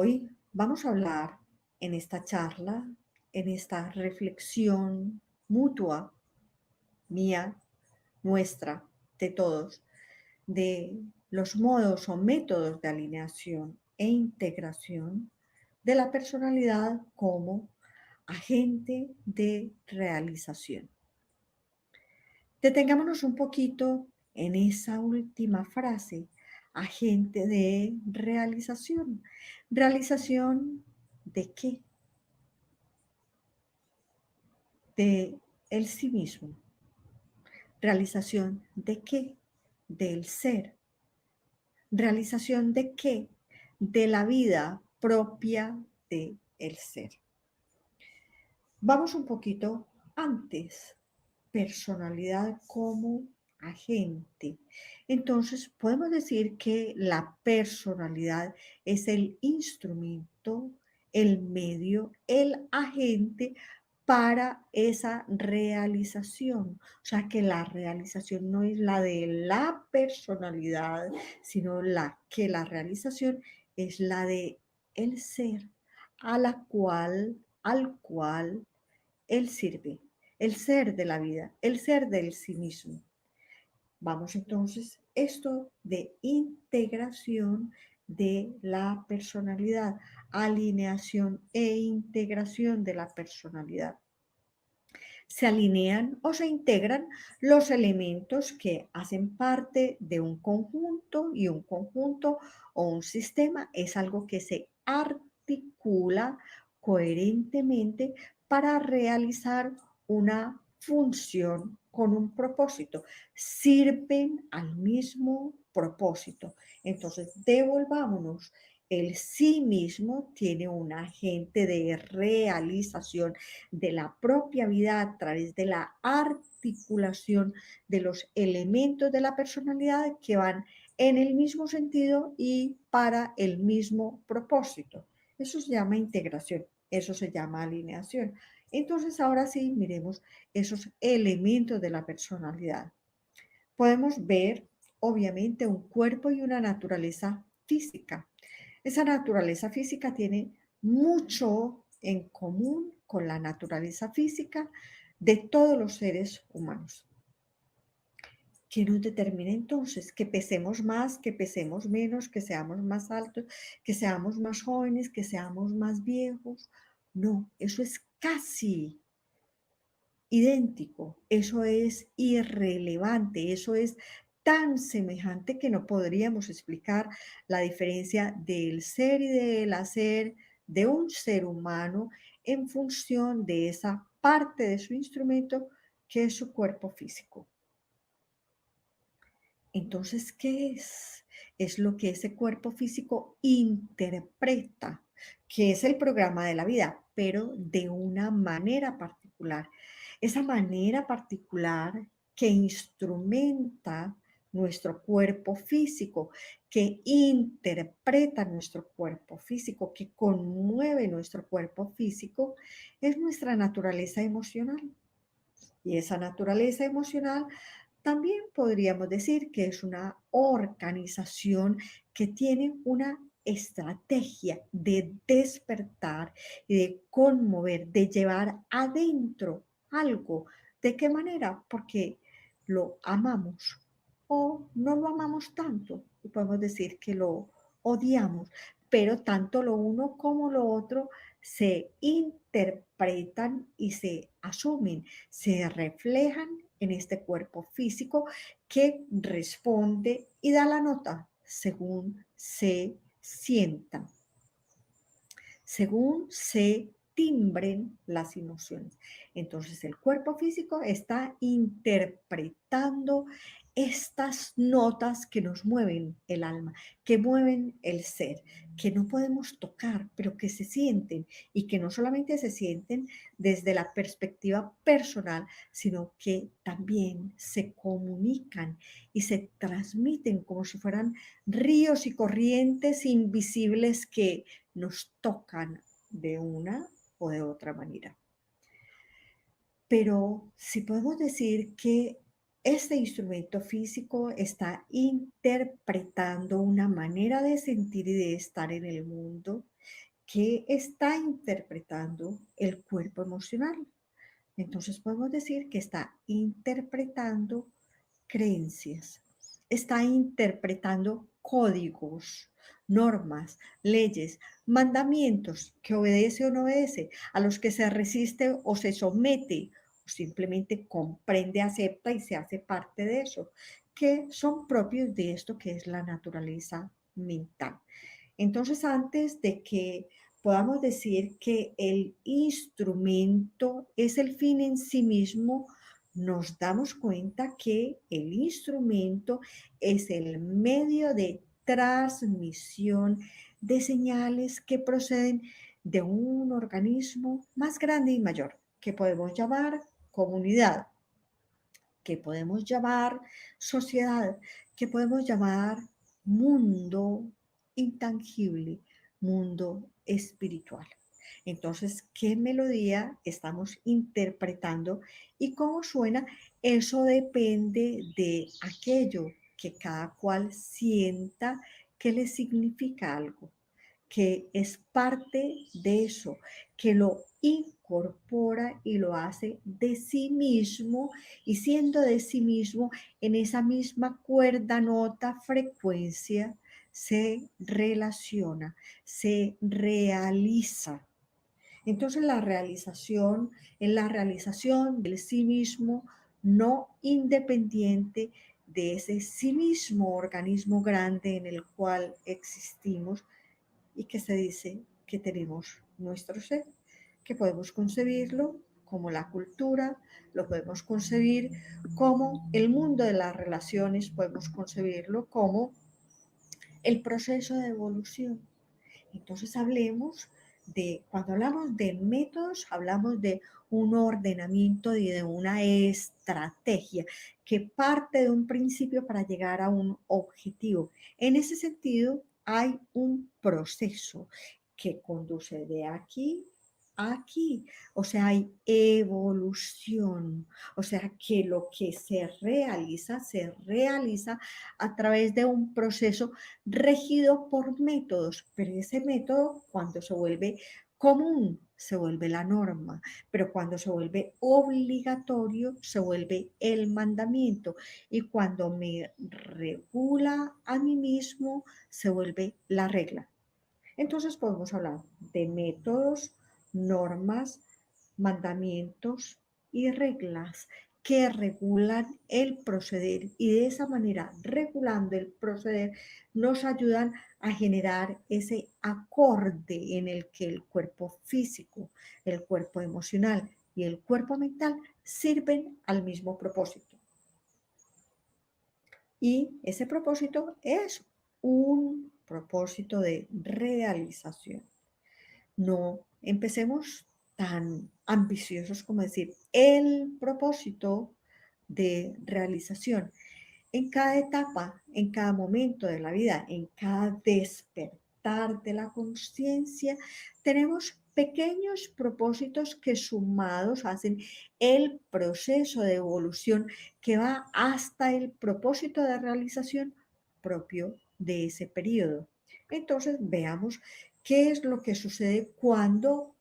Hoy vamos a hablar en esta charla, en esta reflexión mutua, mía, nuestra, de todos, de los modos o métodos de alineación e integración de la personalidad como agente de realización. Detengámonos un poquito en esa última frase, agente de realización. ¿Realización de qué? De el sí mismo. ¿Realización de qué? Del ser. ¿Realización de qué? De la vida propia de el ser. Vamos un poquito antes. Personalidad como agente. Entonces, podemos decir que la personalidad es el instrumento, el medio, el agente para esa realización. O sea, que la realización no es la de la personalidad, sino la realización es la de el ser al cual él sirve, el ser de la vida, el ser del sí mismo. Vamos entonces, esto de integración de la personalidad, alineación e integración de la personalidad. Se alinean o se integran los elementos que hacen parte de un conjunto, y un conjunto o un sistema es algo que se articula coherentemente para realizar una función con un propósito. Sirven al mismo propósito. Entonces, devolvámonos. El sí mismo tiene un agente de realización de la propia vida a través de la articulación de los elementos de la personalidad que van en el mismo sentido y para el mismo propósito. Eso se llama integración, eso se llama alineación. Entonces, ahora sí, miremos esos elementos de la personalidad. Podemos ver, obviamente, un cuerpo y una naturaleza física. Esa naturaleza física tiene mucho en común con la naturaleza física de todos los seres humanos. ¿Qué nos determina entonces? Que pesemos más, que pesemos menos, que seamos más altos, que seamos más jóvenes, que seamos más viejos. No, eso es casi idéntico, eso es irrelevante, eso es tan semejante que no podríamos explicar la diferencia del ser y del hacer de un ser humano en función de esa parte de su instrumento que es su cuerpo físico. Entonces, ¿qué es? Es lo que ese cuerpo físico interpreta, que es el programa de la vida, pero de una manera particular. Esa manera particular que instrumenta nuestro cuerpo físico, que interpreta nuestro cuerpo físico, que conmueve nuestro cuerpo físico, es nuestra naturaleza emocional. Y esa naturaleza emocional también podríamos decir que es una organización que tiene una estrategia de despertar y de conmover, de llevar adentro algo. ¿De qué manera? Porque lo amamos o no lo amamos tanto. Y podemos decir que lo odiamos, pero tanto lo uno como lo otro se interpretan y se asumen, se reflejan en este cuerpo físico que responde y da la nota según se sientan, según se timbren las emociones. Entonces el cuerpo físico está interpretando estas notas que nos mueven el alma, que mueven el ser, que no podemos tocar, pero que se sienten, y que no solamente se sienten desde la perspectiva personal, sino que también se comunican y se transmiten como si fueran ríos y corrientes invisibles que nos tocan de una o de otra manera. Pero si podemos decir que este instrumento físico está interpretando una manera de sentir y de estar en el mundo, ¿qué está interpretando el cuerpo emocional? Entonces podemos decir que está interpretando creencias, está interpretando códigos, normas, leyes, mandamientos que obedece o no obedece, a los que se resiste o se somete, o simplemente comprende, acepta y se hace parte de eso, que son propios de esto que es la naturaleza mental. Entonces, antes de que podamos decir que el instrumento es el fin en sí mismo, nos damos cuenta que el instrumento es el medio de transmisión de señales que proceden de un organismo más grande y mayor, que podemos llamar comunidad, que podemos llamar sociedad, que podemos llamar mundo intangible, mundo espiritual. Entonces, ¿qué melodía estamos interpretando y cómo suena? Eso depende de aquello que cada cual sienta que le significa algo, que es parte de eso, que lo incorpora y lo hace de sí mismo, y siendo de sí mismo en esa misma cuerda, nota, frecuencia, se relaciona, se realiza. Entonces la realización es la realización del sí mismo no independiente de ese sí mismo organismo grande en el cual existimos y que se dice que tenemos nuestro ser, que podemos concebirlo como la cultura, lo podemos concebir como el mundo de las relaciones, podemos concebirlo como el proceso de evolución. Entonces hablemos de, cuando hablamos de métodos, hablamos de un ordenamiento y de una estrategia que parte de un principio para llegar a un objetivo. En ese sentido, hay un proceso que conduce de aquí a aquí, o sea, hay evolución, o sea, que lo que se realiza a través de un proceso regido por métodos, pero ese método cuando se vuelve común se vuelve la norma, pero cuando se vuelve obligatorio se vuelve el mandamiento, y cuando me regula a mí mismo se vuelve la regla. Entonces podemos hablar de métodos, normas, mandamientos y reglas que regulan el proceder, y de esa manera, regulando el proceder, nos ayudan a generar ese acorde en el que el cuerpo físico, el cuerpo emocional y el cuerpo mental sirven al mismo propósito. Y ese propósito es un propósito de realización. No empecemos tan ambiciosos como decir el propósito de realización. En cada etapa, en cada momento de la vida, en cada despertar de la conciencia, tenemos pequeños propósitos que sumados hacen el proceso de evolución que va hasta el propósito de realización propio de ese periodo. Entonces, veamos qué es lo que sucede cuando